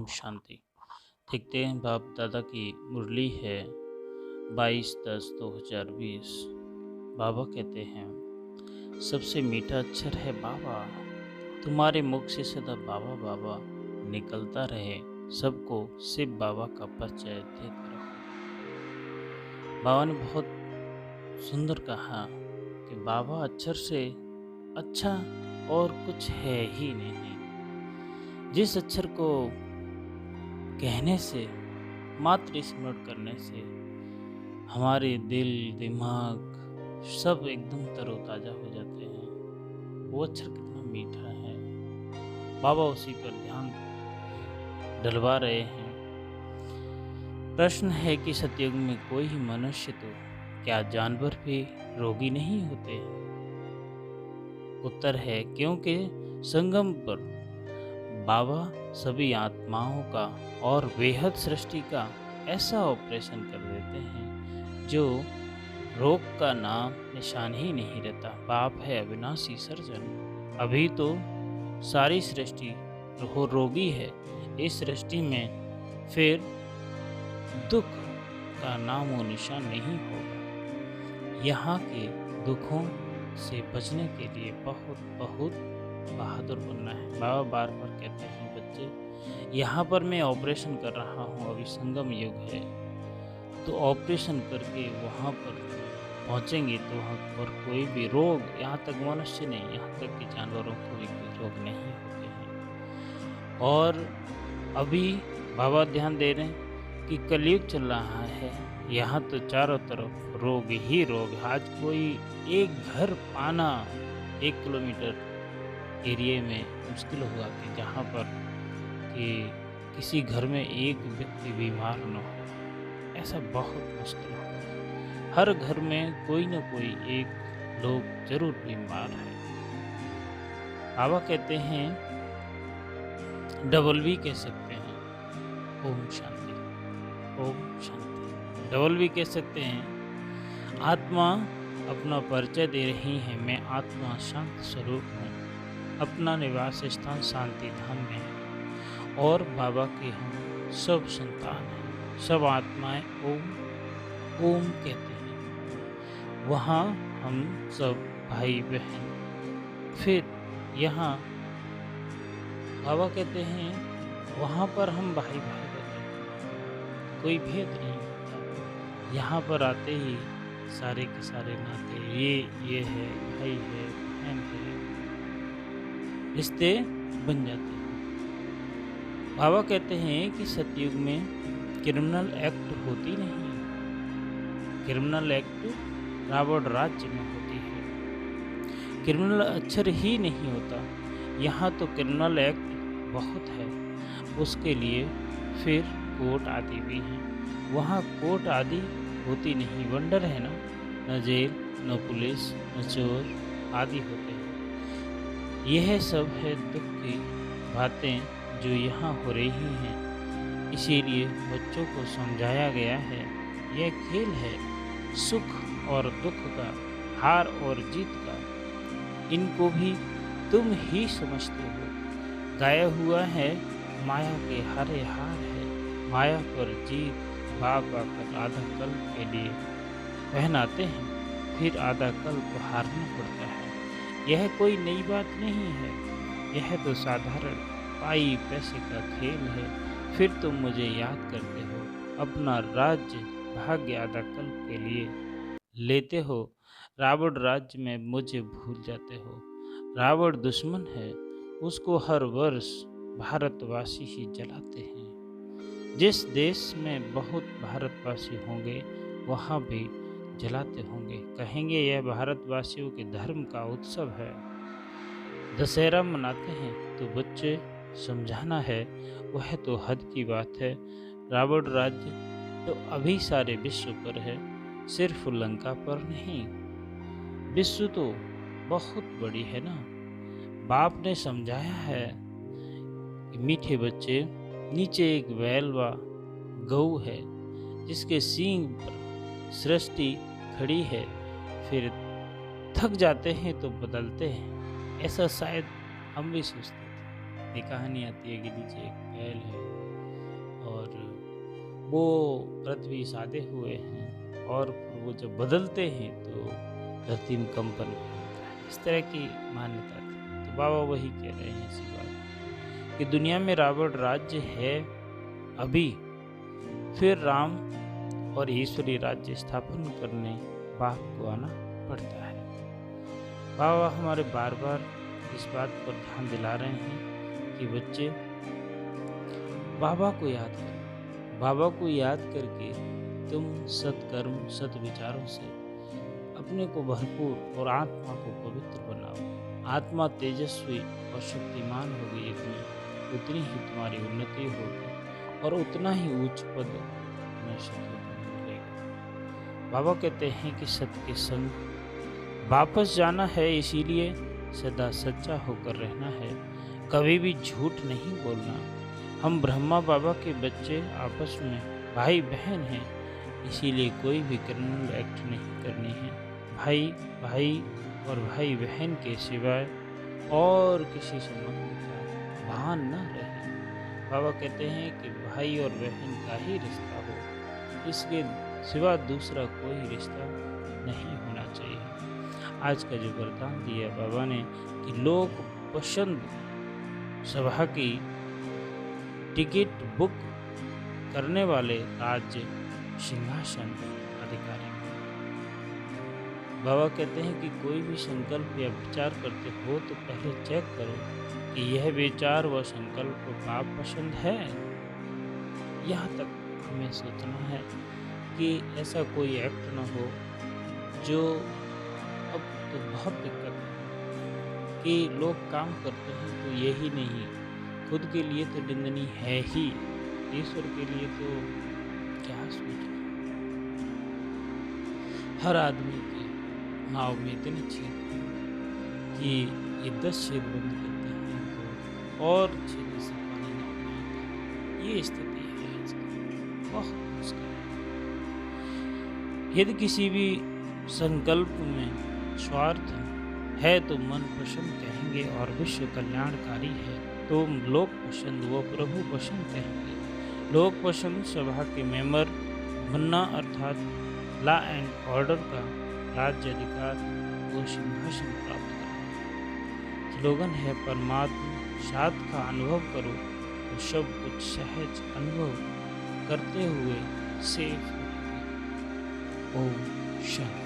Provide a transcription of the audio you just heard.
शांति। देखते हैं बाप दादा की मुरली है 22/10/2020। बाबा कहते हैं सबसे मीठा अक्षर है बाबा, तुम्हारे मुख से सदा बाबा बाबा निकलता रहे, सबको सिर्फ बाबा का परिचय देते रहो। बाबा ने बहुत सुंदर कहा कि बाबा अक्षर से अच्छा और कुछ है ही नहीं। जिस अक्षर को कहने से, मात्र स्मरण करने से हमारे दिल दिमाग सब एकदम तरोताजा हो जाते हैं। वो अक्षर कितना मीठा है, बाबा उसी पर ध्यान डलवा रहे हैं। प्रश्न है कि सतयुग में कोई ही मनुष्य तो क्या जानवर भी रोगी नहीं होते? उत्तर है क्योंकि संगम पर बाबा सभी आत्माओं का और बेहद सृष्टि का ऐसा ऑपरेशन कर देते हैं जो रोग का नाम निशान ही नहीं रहता। बाप है अविनाशी सर्जन। अभी तो सारी सृष्टि रोगी है, इस सृष्टि में फिर दुख का नामो निशान नहीं होगा। यहाँ के दुखों से बचने के लिए बहुत बहुत बहादुर बनना है। बाबा बार बार कहते हैं बच्चे, यहाँ पर मैं ऑपरेशन कर रहा हूँ, अभी संगम युग है, तो ऑपरेशन करके वहाँ पर पहुँचेंगे तो वहाँ पर कोई भी रोग, यहाँ तक मनुष्य नहीं, यहाँ तक कि जानवरों को भी कोई रोग नहीं होते हैं। और अभी बाबा ध्यान दे रहे हैं कि कलयुग चल रहा है, यहाँ तो चारों तरफ रोग ही रोग है। आज कोई एक घर पाना 1 किलोमीटर एरिया में मुश्किल हुआ कि जहाँ पर कि किसी घर में एक व्यक्ति बीमार न हो, ऐसा बहुत मुश्किल होगा। हर घर में कोई न कोई एक लोग जरूर बीमार है। बाबा कहते हैं डबल भी कह सकते हैं ओम शांति, ओम शांति। डबल भी कह सकते हैं आत्मा अपना परिचय दे रही है, मैं आत्मा शांत स्वरूप हूँ, अपना निवास स्थान शांति धाम में है और बाबा के हम सब संतान हैं, सब आत्माएं ओम ओम कहते हैं। वहाँ हम सब भाई बहन। फिर यहाँ बाबा कहते हैं वहाँ पर हम भाई भाई रहते हैं, कोई भेद नहीं होता। यहाँ पर आते ही सारे के सारे नाते ये है, भाई है, बहन है, रिश्ते बन जाते हैं। बाबा कहते हैं कि सतयुग में क्रिमिनल एक्ट होती नहीं, क्रिमिनल एक्ट रावण राज्य में होती है। क्रिमिनल अक्षर ही नहीं होता, यहाँ तो क्रिमिनल एक्ट बहुत है, उसके लिए फिर कोर्ट आदि भी हैं। वहाँ कोर्ट आदि होती नहीं, वंडर है ना, न जेल न पुलिस न चोर आदि होते हैं। यह सब है दुख की बातें जो यहाँ हो रही हैं, इसीलिए बच्चों को समझाया गया है यह खेल है सुख और दुख का, हार और जीत का, इनको भी तुम ही समझते हो। गाया हुआ है माया के हारे हार है, माया पर जीत बाप आकर आधा कल्प के लिए पहनाते हैं, फिर आधा कल्प हारना पड़ता है। यह कोई नई बात नहीं है, यह तो साधारण पाई पैसे का खेल है। फिर तुम मुझे याद करते हो, अपना राज्य भाग्य आधा कल्प के लिए लेते हो, रावण राज्य में मुझे भूल जाते हो। रावण दुश्मन है, उसको हर वर्ष भारतवासी ही जलाते हैं। जिस देश में बहुत भारतवासी होंगे वहाँ भी जलाते होंगे, कहेंगे यह भारतवासियों के धर्म का उत्सव है। दशहरा मनाते हैं तो बच्चे समझाना है, वह तो हद की बात है। रावण राज्य तो अभी सारे विश्व पर है, सिर्फ लंका पर नहीं। विश्व तो बहुत बड़ी है ना। बाप ने समझाया है कि मीठे बच्चे, नीचे एक बैल व गऊ है जिसके सींग पर सृष्टि खड़ी है, फिर थक जाते हैं तो बदलते हैं। ऐसा शायद हम भी सोचते थे। ये कहानी आती है कि नीचे एक बैल है और वो पृथ्वी साधे हुए हैं और वो जब बदलते हैं तो धरती में कंपन होता है। इस तरह की मान्यता थी। तो बाबा वही कह रहे हैं इसी बात कि दुनिया में रावण राज्य है अभी, फिर राम और ईश्वरी राज्य स्थापन करने बाप को आना पड़ता है। बाबा हमारे बार बार इस बात पर ध्यान दिला रहे हैं कि बच्चे बाबा को याद करो। बाबा को याद करके तुम सत्कर्म सत विचारों से अपने को भरपूर और आत्मा को पवित्र बनाओ। आत्मा तेजस्वी और शक्तिमान होगी यदि उतनी ही तुम्हारी उन्नति होगी और उतना ही उच्च पद में मिलेगा। बाबा कहते हैं कि सत्य के संग वापस जाना है, इसीलिए सदा सच्चा होकर रहना है, कभी भी झूठ नहीं बोलना। हम ब्रह्मा बाबा के बच्चे आपस में भाई बहन हैं, इसीलिए कोई भी क्रिमिनल एक्ट नहीं करनी है। भाई भाई और भाई बहन के सिवाय और किसी संबंध का भान न रहे। बाबा कहते हैं कि भाई और बहन का ही रिश्ता हो, इसके सिवा दूसरा कोई रिश्ता नहीं होना चाहिए। आज का जो वरदान दिया बाबा ने कि लोग पसंद सभा की टिकट बुक करने वाले राज्य सिंहासन अधिकारी। बाबा कहते हैं कि कोई भी संकल्प या विचार करते हो तो पहले चेक करो कि यह विचार व संकल्प बाप पसंद है। यहाँ तक हमें सोचना है कि ऐसा कोई एक्ट न हो जो अब तो बहुत दिक्कत है कि लोग काम करते हैं तो यही नहीं, खुद के लिए तो निंदनीय है ही, ईश्वर के लिए तो क्या सोचो। हर आदमी के नाव में इतने छेद हैं कि ये 10 छेद बंद करते हैं तो और छेद से पानी ना आता। ये स्थिति है आज की, बहुत मुश्किल है। यदि किसी भी संकल्प में स्वार्थ है तो मन पसंद कहेंगे और विश्व कल्याणकारी है तो लोक पसंद व प्रभु पसंद कहेंगे। लोक पसंद सभा के मेंबर बनना अर्थात लॉ एंड ऑर्डर का राज्य अधिकार व सिंहासन प्राप्त करना। स्लोगन है परमात्मा साथ का अनुभव करो तो सब कुछ सहज अनुभव करते हुए सेफ। ओम शांति।